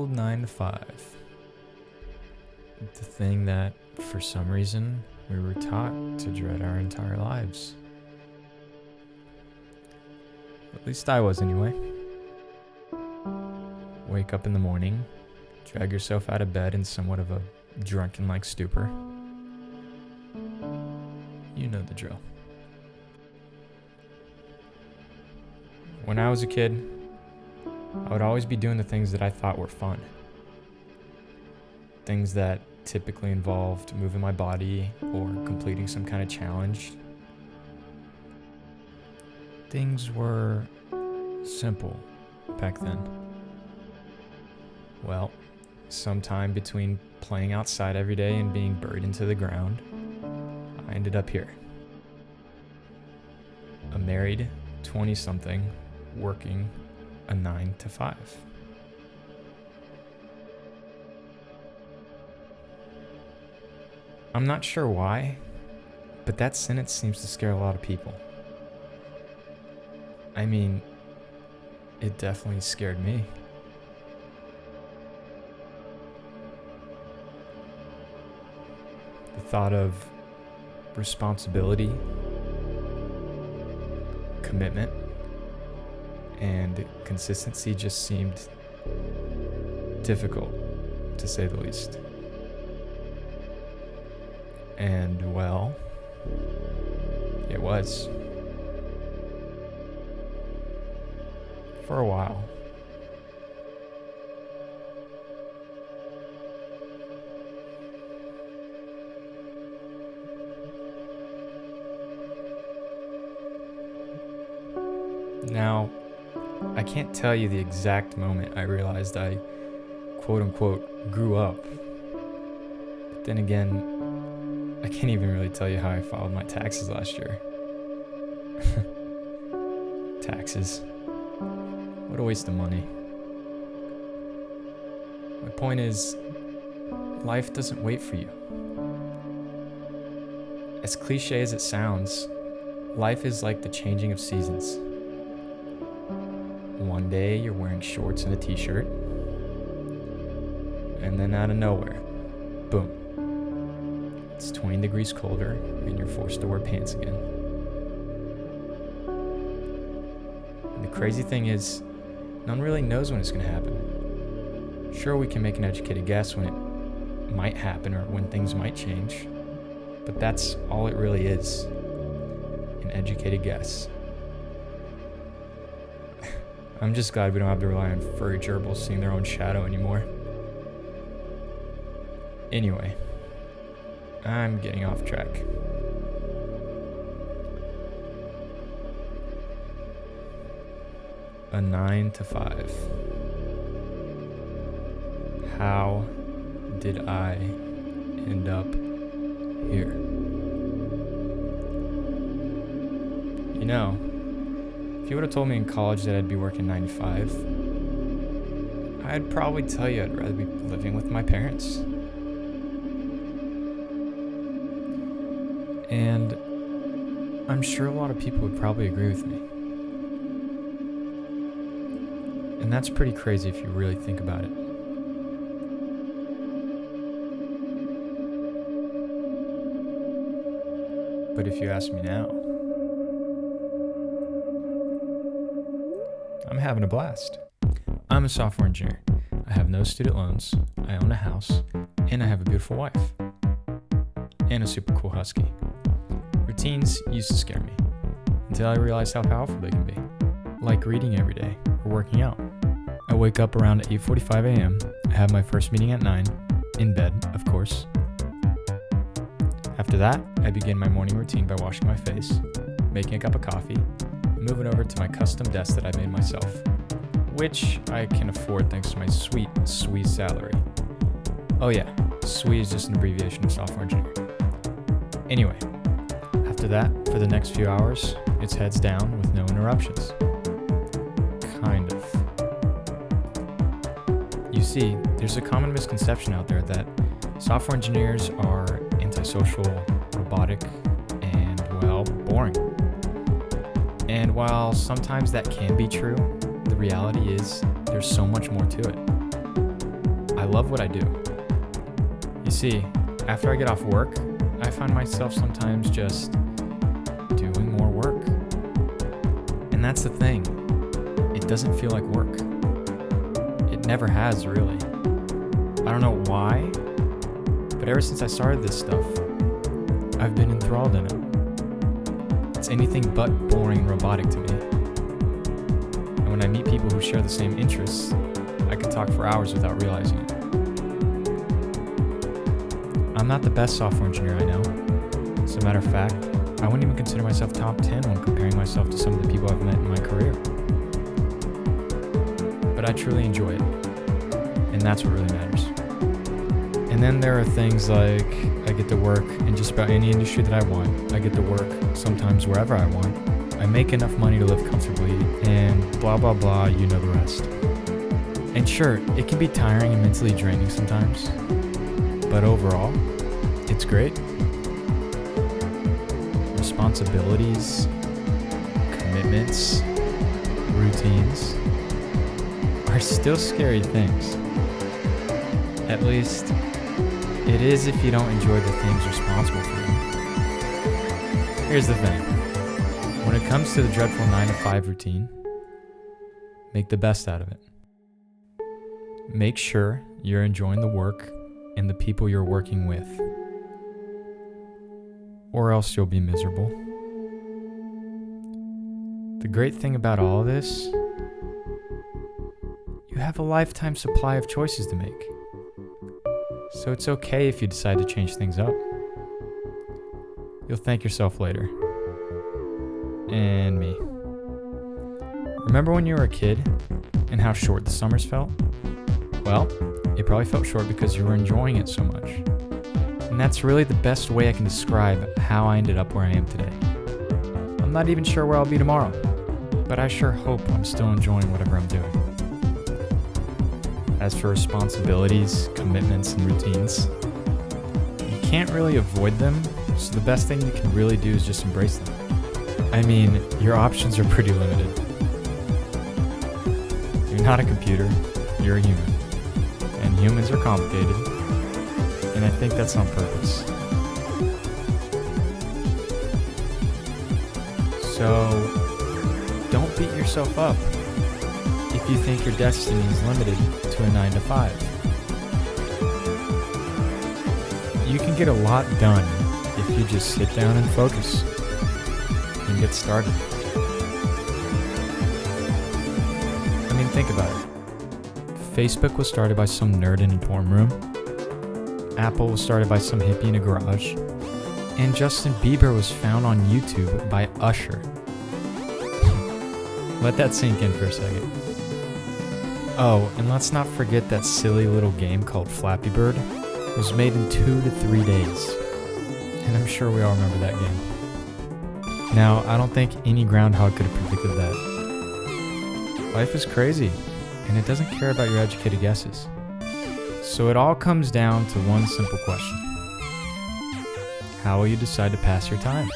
old 9 to 5. The thing that, for some reason, we were taught to dread our entire lives. At least I was, anyway. Wake up in the morning, drag yourself out of bed in somewhat of a drunken-like stupor. You know the drill. When I was a kid, I would always be doing the things that I thought were fun. Things that typically involved moving my body or completing some kind of challenge. Things were simple back then. Well, sometime between playing outside every day and being buried into the ground, I ended up here. A married 20-something working a 9 to 5. I'm not sure why, but that sentence seems to scare a lot of people. I mean, it definitely scared me. The thought of responsibility, commitment, and consistency just seemed difficult, to say the least. And, well, it was. For a while. Now, I can't tell you the exact moment I realized I, quote-unquote, grew up. But then again, I can't even really tell you how I filed my taxes last year. Taxes. What a waste of money. My point is, life doesn't wait for you. As cliche as it sounds, life is like the changing of seasons. One day you're wearing shorts and a t-shirt, and then out of nowhere, boom. It's 20 degrees colder, and you're forced to wear pants again. And the crazy thing is, no one really knows when it's going to happen. Sure, we can make an educated guess when it might happen or when things might change, but that's all it really is, an educated guess. I'm just glad we don't have to rely on furry gerbils seeing their own shadow anymore. Anyway, I'm getting off track. A 9 to 5. How did I end up here? You know, if you would have told me in college that I'd be working 9 to 5, I'd probably tell you I'd rather be living with my parents. And I'm sure a lot of people would probably agree with me. And that's pretty crazy if you really think about it. But if you ask me now, I'm having a blast. I'm a software engineer. I have no student loans, I own a house, and I have a beautiful wife. And a super cool husky. Routines used to scare me, until I realized how powerful they can be. Like reading every day, or working out. I wake up around 8:45 a.m., I have my first meeting at 9, in bed, of course. After that, I begin my morning routine by washing my face, making a cup of coffee, and moving over to my custom desk that I made myself, which I can afford thanks to my sweet salary. Oh yeah, SWE is just an abbreviation of software engineer. Anyway, after that, for the next few hours, it's heads down with no interruptions. Kind of. You see, there's a common misconception out there that software engineers are antisocial, robotic, and, well, boring. And while sometimes that can be true, the reality is there's so much more to it. I love what I do. You see, after I get off work, I find myself sometimes just doing more work. And that's the thing. It doesn't feel like work. It never has, really. I don't know why, but ever since I started this stuff, I've been enthralled in it. It's anything but boring and robotic to me. And when I meet people who share the same interests, I could talk for hours without realizing it. I'm not the best software engineer I know. As a matter of fact, I wouldn't even consider myself top 10 when comparing myself to some of the people I've met in my career. But I truly enjoy it, and that's what really matters. And then there are things like I get to work in just about any industry that I want. I get to work sometimes wherever I want. I make enough money to live comfortably, and blah blah blah, you know the rest. And sure, it can be tiring and mentally draining sometimes, but overall, it's great. Responsibilities, commitments, routines are still scary things. At least, it is if you don't enjoy the things responsible for them. Here's the thing. When it comes to the dreadful 9-to-5 routine, make the best out of it. Make sure you're enjoying the work and the people you're working with, or else you'll be miserable. The great thing about all of this, you have a lifetime supply of choices to make. So it's okay if you decide to change things up. You'll thank yourself later. And me. Remember when you were a kid and how short the summers felt? Well, it probably felt short because you were enjoying it so much. And that's really the best way I can describe how I ended up where I am today. I'm not even sure where I'll be tomorrow, but I sure hope I'm still enjoying whatever I'm doing. As for responsibilities, commitments, and routines, you can't really avoid them, so the best thing you can really do is just embrace them. I mean, your options are pretty limited. You're not a computer, you're a human. And humans are complicated, and I think that's on purpose. So, don't beat yourself up if you think your destiny is limited to a 9-to-5. You can get a lot done if you just sit down and focus and get started. I mean, think about it. Facebook was started by some nerd in a dorm room. Apple was started by some hippie in a garage. And Justin Bieber was found on YouTube by Usher. Let that sink in for a second. Oh, and let's not forget that silly little game called Flappy Bird. It was made in 2 to 3 days. And I'm sure we all remember that game. Now, I don't think any groundhog could have predicted that. Life is crazy, and it doesn't care about your educated guesses. So it all comes down to one simple question. How will you decide to pass your time?